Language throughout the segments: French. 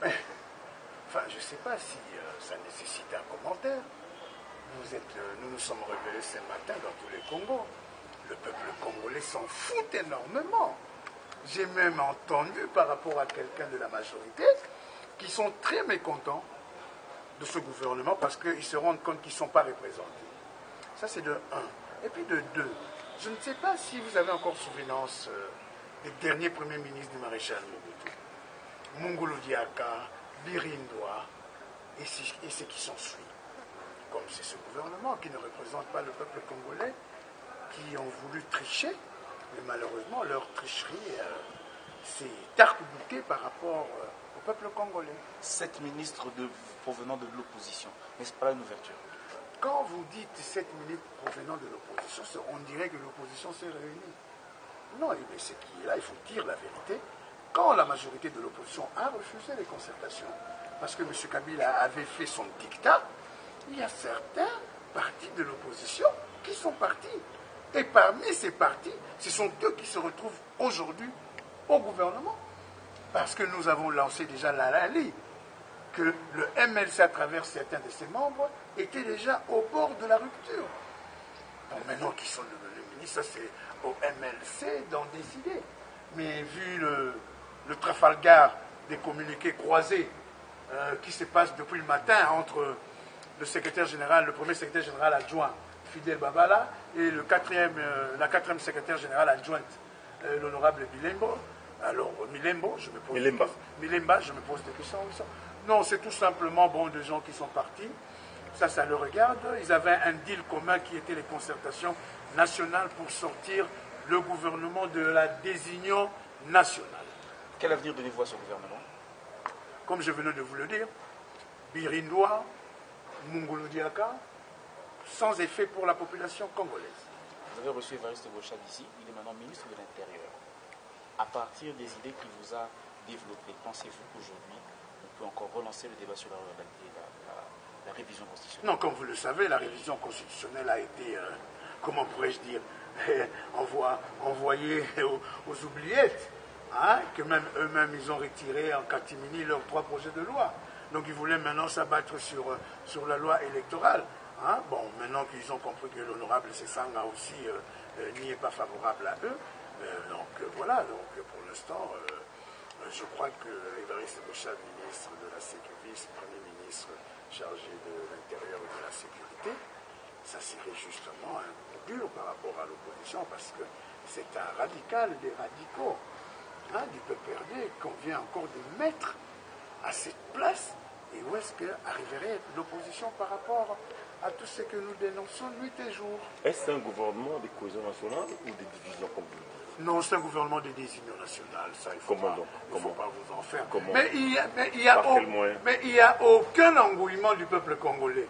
Enfin, je ne sais pas si ça nécessite un commentaire. Nous nous sommes révélés ce matin dans tous les Congos. Le peuple congolais s'en fout énormément. J'ai même entendu par rapport à quelqu'un de la majorité qui sont très mécontents de ce gouvernement parce qu'ils se rendent compte qu'ils ne sont pas représentés. Ça, c'est de 1. Et puis de 2, je ne sais pas si vous avez encore souvenance des derniers premiers ministres du maréchal Mobutu. Mungulu Diaka, Birindwa et ceux qui sont suivis. Comme c'est ce gouvernement qui ne représente pas le peuple congolais, qui ont voulu tricher, mais malheureusement leur tricherie s'est arc-boutée par rapport au peuple congolais. 7 ministres provenant de l'opposition, n'est-ce pas une ouverture? Quand vous dites 7 ministres provenant de l'opposition, on dirait que l'opposition s'est réunie. Non, mais ce qui est là, il faut dire la vérité. Quand la majorité de l'opposition a refusé les concertations, parce que M. Kabila avait fait son dictat, il y a certains partis de l'opposition qui sont partis. Et parmi ces partis, ce sont eux qui se retrouvent aujourd'hui au gouvernement. Parce que nous avons lancé déjà la rallye, que le MLC, à travers certains de ses membres, était déjà au bord de la rupture. Bon, maintenant qu'ils sont devenus ministres, ça c'est au MLC d'en décider. Mais vu le Trafalgar des communiqués croisés qui se passe depuis le matin entre le secrétaire général, le premier secrétaire général adjoint, Fidel Babala, et la quatrième secrétaire générale adjointe, l'honorable Milembo. Alors, Milemba, je me pose des questions. Non, c'est tout simplement des gens qui sont partis. Ça le regarde. Ils avaient un deal commun qui était les concertations nationales pour sortir le gouvernement de la désunion nationale. Quel avenir donnez-vous à ce gouvernement? Comme je venais de vous le dire, Birindwa, Mungulu Diaka, sans effet pour la population congolaise. Vous avez reçu Évariste Bochad ici, il est maintenant ministre de l'Intérieur. À partir des idées qu'il vous a développées, pensez-vous qu'aujourd'hui, on peut encore relancer le débat sur la révision constitutionnelle? Non, comme vous le savez, la révision constitutionnelle a été, comment pourrais-je dire, envoyée aux oubliettes, hein, que même eux-mêmes, ils ont retiré en catimini leurs 3 projets de loi. Donc ils voulaient maintenant s'abattre sur la loi électorale. Hein. Bon, maintenant qu'ils ont compris que l'honorable Sessanga aussi n'y est pas favorable à eux, voilà, donc pour l'instant, je crois que Évariste Bochad, ministre de la Sécurité, premier ministre chargé de l'Intérieur et de la Sécurité, ça serait justement un coup dur par rapport à l'opposition, parce que c'est un radical des radicaux du PPRD qu'on vient encore de mettre à cette place. Et où est-ce qu'arriverait l'opposition par rapport à tout ce que nous dénonçons nuit et jour? Est-ce un gouvernement de cohésion nationale ou de division comme vous? Non, c'est un gouvernement de désunion nationale. Ça, il ne faut pas vous en faire. Comment? Mais il n'y a aucun engouement du peuple congolais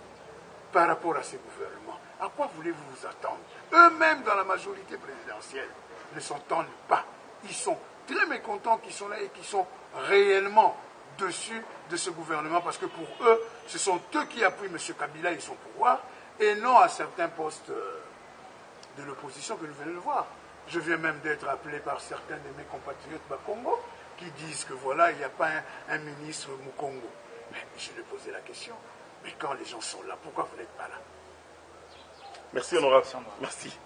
par rapport à ces gouvernements. À quoi voulez-vous vous attendre? Eux-mêmes, dans la majorité présidentielle, ne s'entendent pas. Ils sont très mécontents qu'ils sont là et qu'ils sont réellement dessus de ce gouvernement, parce que pour eux, ce sont eux qui appuient M. Kabila et son pouvoir, et non à certains postes de l'opposition que nous venons de voir. Je viens même d'être appelé par certains de mes compatriotes Bakongo qui disent que voilà, il n'y a pas un ministre Mukongo. Mais je lui ai posé la question, mais quand les gens sont là, pourquoi vous n'êtes pas là? Merci, honorable. Merci.